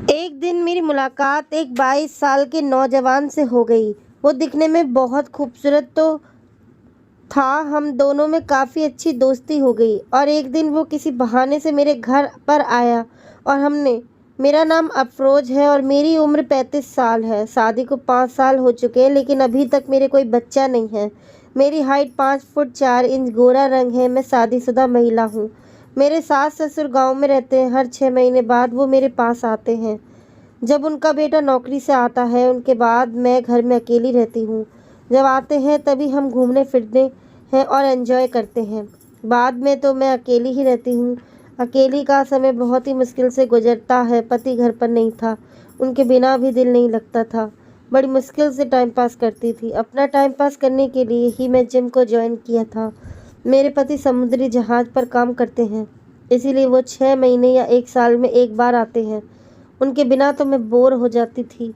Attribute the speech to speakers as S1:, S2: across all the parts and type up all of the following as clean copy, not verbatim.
S1: एक दिन मेरी मुलाकात एक 22 साल के नौजवान से हो गई। वो दिखने में बहुत खूबसूरत तो था, हम दोनों में काफ़ी अच्छी दोस्ती हो गई और एक दिन वो किसी बहाने से मेरे घर पर आया और हमने मेरा नाम अफरोज़ है और मेरी उम्र 35 साल है। शादी को 5 साल हो चुके हैं लेकिन अभी तक मेरे कोई बच्चा नहीं है। मेरी हाइट 5 फुट 4 इंच, गोरा रंग है। मैं शादीशुदा महिला हूँ। मेरे सास ससुर गांव में रहते हैं। हर 6 महीने बाद वो मेरे पास आते हैं। जब उनका बेटा नौकरी से आता है उनके बाद मैं घर में अकेली रहती हूँ। जब आते हैं तभी हम घूमने फिरते हैं और एंजॉय करते हैं। बाद में तो मैं अकेली ही रहती हूँ। अकेली का समय बहुत ही मुश्किल से गुजरता है। पति घर पर नहीं था, उनके बिना भी दिल नहीं लगता था। बड़ी मुश्किल से टाइम पास करती थी। अपना टाइम पास करने के लिए ही मैं जिम को ज्वाइन किया था। मेरे पति समुद्री जहाज़ पर काम करते हैं, इसीलिए वो 6 महीने या 1 साल में एक बार आते हैं। उनके बिना तो मैं बोर हो जाती थी।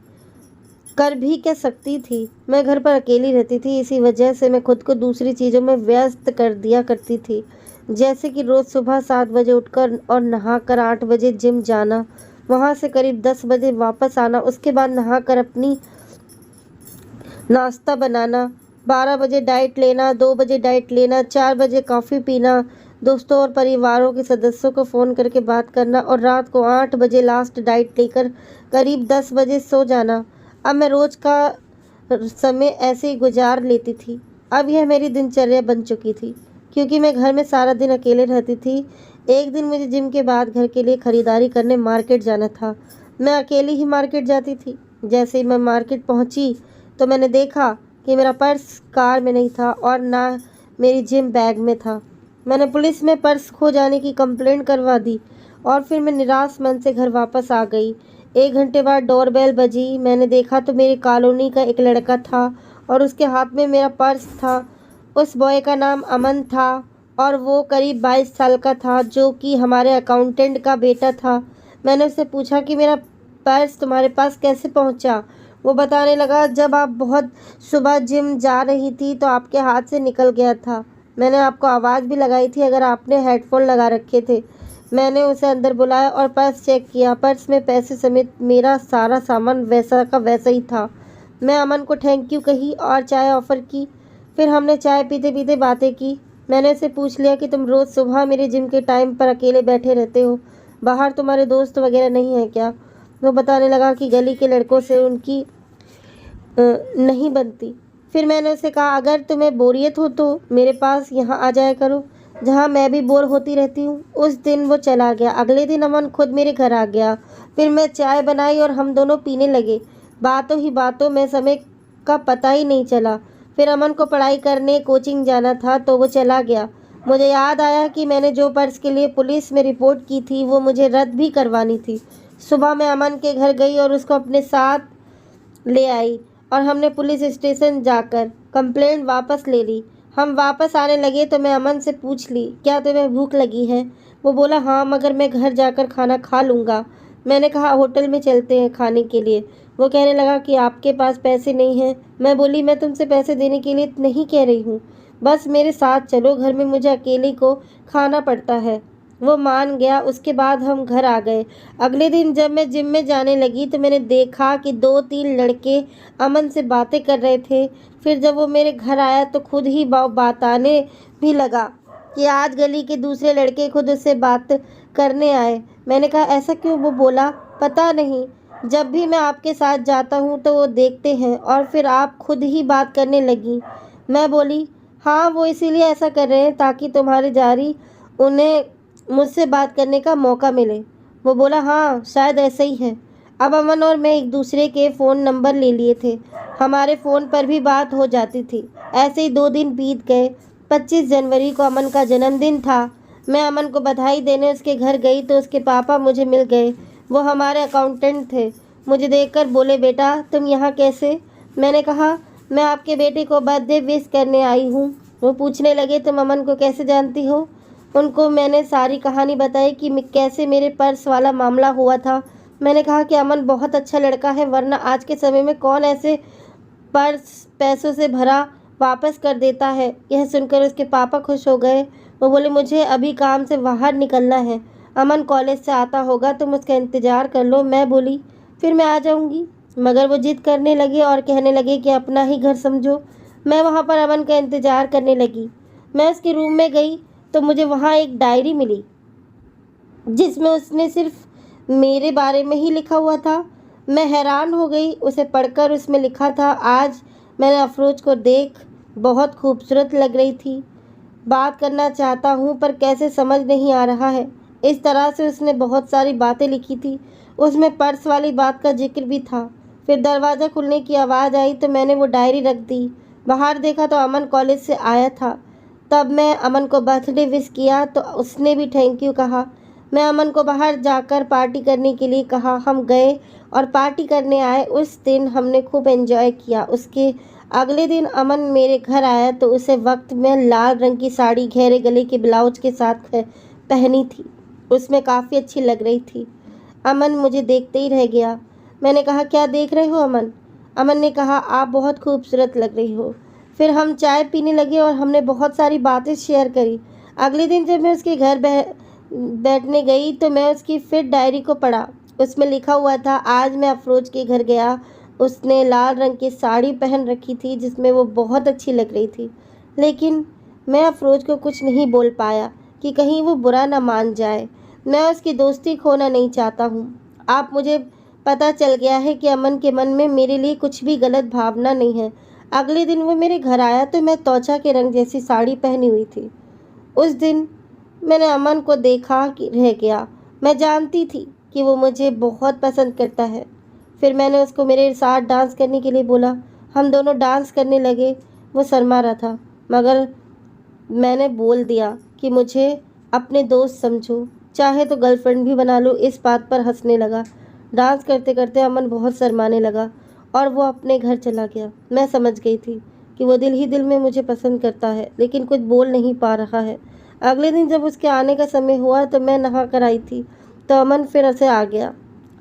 S1: कर भी क्या सकती थी, मैं घर पर अकेली रहती थी। इसी वजह से मैं खुद को दूसरी चीज़ों में व्यस्त कर दिया करती थी, जैसे कि रोज़ सुबह 7 बजे उठकर और नहाकर 8 बजे जिम जाना, वहाँ से करीब 10 बजे वापस आना, उसके बाद नहाकर अपनी नाश्ता बनाना, 12 बजे डाइट लेना, 2 बजे डाइट लेना, 4 बजे कॉफ़ी पीना, दोस्तों और परिवारों के सदस्यों को फ़ोन करके बात करना और रात को 8 बजे लास्ट डाइट लेकर करीब 10 बजे सो जाना। अब मैं रोज़ का समय ऐसे ही गुजार लेती थी। अब यह मेरी दिनचर्या बन चुकी थी, क्योंकि मैं घर में सारा दिन अकेले रहती थी। एक दिन मुझे जिम के बाद घर के लिए ख़रीदारी करने मार्केट जाना था। मैं अकेली ही मार्केट जाती थी। जैसे ही मैं मार्केट पहुंची तो मैंने देखा कि मेरा पर्स कार में नहीं था और ना मेरी जिम बैग में था। मैंने पुलिस में पर्स खो जाने की कंप्लेंट करवा दी और फिर मैं निराश मन से घर वापस आ गई। 1 घंटे बाद डोरबेल बजी। मैंने देखा तो मेरी कॉलोनी का एक लड़का था और उसके हाथ में मेरा पर्स था। उस बॉय का नाम अमन था और वो करीब 22 साल का था, जो कि हमारे अकाउंटेंट का बेटा था। मैंने उससे पूछा कि मेरा पर्स तुम्हारे पास कैसे पहुंचा? वो बताने लगा, जब आप बहुत सुबह जिम जा रही थी तो आपके हाथ से निकल गया था। मैंने आपको आवाज़ भी लगाई थी अगर आपने हेडफोन लगा रखे थे। मैंने उसे अंदर बुलाया और पर्स चेक किया। पर्स में पैसे समेत मेरा सारा सामान वैसा का वैसा ही था। मैं अमन को थैंक यू कही और चाय ऑफ़र की। फिर हमने चाय पीते पीते बातें की। मैंने उससे पूछ लिया कि तुम रोज़ सुबह मेरे जिम के टाइम पर अकेले बैठे रहते हो, बाहर तुम्हारे दोस्त वगैरह नहीं हैं क्या? वो बताने लगा कि गली के लड़कों से उनकी नहीं बनती। फिर मैंने उसे कहा, अगर तुम्हें बोरियत हो तो मेरे पास यहाँ आ जाया करो, जहाँ मैं भी बोर होती रहती हूँ। उस दिन वो चला गया। अगले दिन अमन खुद मेरे घर आ गया। फिर मैं चाय बनाई और हम दोनों पीने लगे। बातों ही बातों में समय का पता ही नहीं चला। फिर अमन को पढ़ाई करने कोचिंग जाना था तो वो चला गया। मुझे याद आया कि मैंने जो पर्स के लिए पुलिस में रिपोर्ट की थी वो मुझे रद्द भी करवानी थी। सुबह मैं अमन के घर गई और उसको अपने साथ ले आई और हमने पुलिस स्टेशन जाकर कंप्लेंट वापस ले ली। हम वापस आने लगे तो मैं अमन से पूछ ली, क्या तुम्हें भूख लगी है? वो बोला, हाँ, मगर मैं घर जाकर खाना खा लूँगा। मैंने कहा, होटल में चलते हैं खाने के लिए। वो कहने लगा कि आपके पास पैसे नहीं हैं। मैं बोली, मैं तुमसे पैसे देने के लिए नहीं कह रही हूँ, बस मेरे साथ चलो, घर में मुझे अकेले को खाना पड़ता है। वो मान गया। उसके बाद हम घर आ गए। अगले दिन जब मैं जिम में जाने लगी तो मैंने देखा कि 2-3 लड़के अमन से बातें कर रहे थे। फिर जब वो मेरे घर आया तो खुद ही बताने भी लगा कि आज गली के दूसरे लड़के खुद उससे बात करने आए। मैंने कहा, ऐसा क्यों? वो बोला, पता नहीं, जब भी मैं आपके साथ जाता हूँ तो वो देखते हैं और फिर आप खुद ही बात करने लगी। मैं बोली, हाँ, वो इसीलिए ऐसा कर रहे हैं ताकि तुम्हारे जारी उन्हें मुझसे बात करने का मौका मिले। वो बोला, हाँ, शायद ऐसा ही है। अब अमन और मैं एक दूसरे के फ़ोन नंबर ले लिए थे। हमारे फ़ोन पर भी बात हो जाती थी। ऐसे ही 2 दिन बीत गए। 25 जनवरी को अमन का जन्मदिन था। मैं अमन को बधाई देने उसके घर गई तो उसके पापा मुझे मिल गए। वो हमारे अकाउंटेंट थे। मुझे देखकर बोले, बेटा तुम यहाँ कैसे? मैंने कहा, मैं आपके बेटे को बर्थडे विश करने आई हूँ। वो पूछने लगे, तुम अमन को कैसे जानती हो? उनको मैंने सारी कहानी बताई कि कैसे मेरे पर्स वाला मामला हुआ था। मैंने कहा कि अमन बहुत अच्छा लड़का है, वरना आज के समय में कौन ऐसे पर्स पैसों से भरा वापस कर देता है। यह सुनकर उसके पापा खुश हो गए। वो बोले, मुझे अभी काम से बाहर निकलना है, अमन कॉलेज से आता होगा, तुम उसका इंतज़ार कर लो। मैं बोली, फिर मैं आ जाऊँगी। मगर वो जिद करने लगे और कहने लगे कि अपना ही घर समझो। मैं वहाँ पर अमन का इंतज़ार करने लगी। मैं उसके रूम में गई तो मुझे वहाँ एक डायरी मिली जिसमें उसने सिर्फ मेरे बारे में ही लिखा हुआ था। मैं हैरान हो गई। उसे पढ़कर उसमें लिखा था, आज मैंने अफरोज को देख बहुत खूबसूरत लग रही थी, बात करना चाहता हूँ पर कैसे समझ नहीं आ रहा है। इस तरह से उसने बहुत सारी बातें लिखी थी। उसमें पर्स वाली बात का जिक्र भी था। फिर दरवाज़ा खुलने की आवाज़ आई तो मैंने वो डायरी रख दी। बाहर देखा तो अमन कॉलेज से आया था। तब मैं अमन को बर्थडे विश किया तो उसने भी थैंक यू कहा। मैं अमन को बाहर जाकर पार्टी करने के लिए कहा। हम गए और पार्टी करने आए। उस दिन हमने खूब एंजॉय किया। उसके अगले दिन अमन मेरे घर आया तो उसे वक्त में लाल रंग की साड़ी घेरे गले के ब्लाउज के साथ पहनी थी। उसमें काफ़ी अच्छी लग रही थी। अमन मुझे देखते ही रह गया। मैंने कहा, क्या देख रहे हो अमन? अमन ने कहा, आप बहुत खूबसूरत लग रही हो। फिर हम चाय पीने लगे और हमने बहुत सारी बातें शेयर करी। अगले दिन जब मैं उसके घर बैठने गई तो मैं उसकी फिर डायरी को पढ़ा। उसमें लिखा हुआ था, आज मैं अफरोज के घर गया। उसने लाल रंग की साड़ी पहन रखी थी जिसमें वो बहुत अच्छी लग रही थी। लेकिन मैं अफरोज को कुछ नहीं बोल पाया कि कहीं वो बुरा ना मान जाए। मैं उसकी दोस्ती खोना नहीं चाहता हूँ। आप मुझे पता चल गया है कि अमन के मन में मेरे लिए कुछ भी गलत भावना नहीं है। अगले दिन वो मेरे घर आया तो मैं त्वचा के रंग जैसी साड़ी पहनी हुई थी। उस दिन मैंने अमन को देखा कि रह गया। मैं जानती थी कि वो मुझे बहुत पसंद करता है। फिर मैंने उसको मेरे साथ डांस करने के लिए बोला। हम दोनों डांस करने लगे। वो शर्मा रहा था मगर मैंने बोल दिया कि मुझे अपने दोस्त समझो, चाहे तो गर्लफ्रेंड भी बना लो। इस बात पर हंसने लगा। डांस करते करते अमन बहुत शर्माने लगा और वो अपने घर चला गया। मैं समझ गई थी कि वो दिल ही दिल में मुझे पसंद करता है लेकिन कुछ बोल नहीं पा रहा है। अगले दिन जब उसके आने का समय हुआ तो मैं नहा कर आई थी तो अमन फिर से आ गया।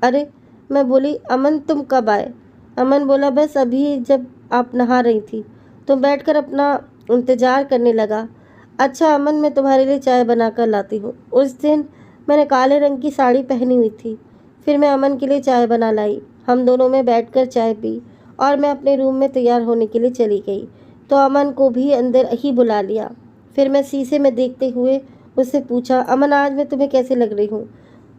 S1: अरे, मैं बोली, अमन तुम कब आए? अमन बोला, बस अभी जब आप नहा रही थी तो बैठकर अपना इंतज़ार करने लगा। अच्छा अमन, मैं तुम्हारे लिए चाय बनाकर लाती हूँ। उस दिन मैंने काले रंग की साड़ी पहनी हुई थी। फिर मैं अमन के लिए चाय बना लाई। हम दोनों में बैठकर चाय पी और मैं अपने रूम में तैयार होने के लिए चली गई तो अमन को भी अंदर ही बुला लिया। फिर मैं शीशे में देखते हुए उससे पूछा, अमन आज मैं तुम्हें कैसे लग रही हूँ?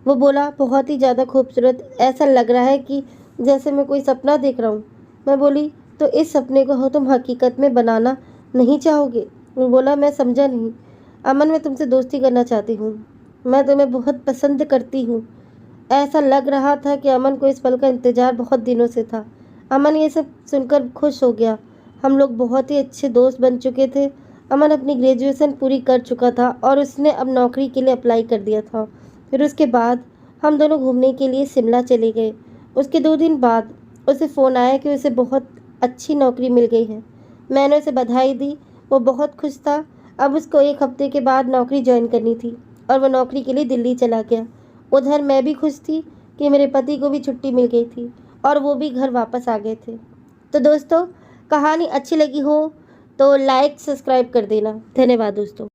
S1: वो बोला, बहुत ही ज़्यादा खूबसूरत, ऐसा लग रहा है कि जैसे मैं कोई सपना देख रहा हूँ। मैं बोली, तो इस सपने को हो तुम हकीकत में बनाना नहीं चाहोगे? वो बोला, मैं समझा नहीं। अमन, मैं तुमसे दोस्ती करना चाहती हूँ। मैं तुम्हें बहुत पसंद करती हूँ। ऐसा लग रहा था कि अमन को इस पल का इंतज़ार बहुत दिनों से था। अमन ये सब सुनकर खुश हो गया। हम लोग बहुत ही अच्छे दोस्त बन चुके थे। अमन अपनी ग्रेजुएशन पूरी कर चुका था और उसने अब नौकरी के लिए अप्लाई कर दिया था। फिर उसके बाद हम दोनों घूमने के लिए शिमला चले गए। उसके 2 दिन बाद उसे फ़ोन आया कि उसे बहुत अच्छी नौकरी मिल गई है। मैंने उसे बधाई दी। वो बहुत खुश था। अब उसको 1 हफ्ते के बाद नौकरी ज्वाइन करनी थी और वो नौकरी के लिए दिल्ली चला गया। उधर मैं भी खुश थी कि मेरे पति को भी छुट्टी मिल गई थी और वो भी घर वापस आ गए थे। तो दोस्तों, कहानी अच्छी लगी हो तो लाइक सब्सक्राइब कर देना। धन्यवाद दोस्तों।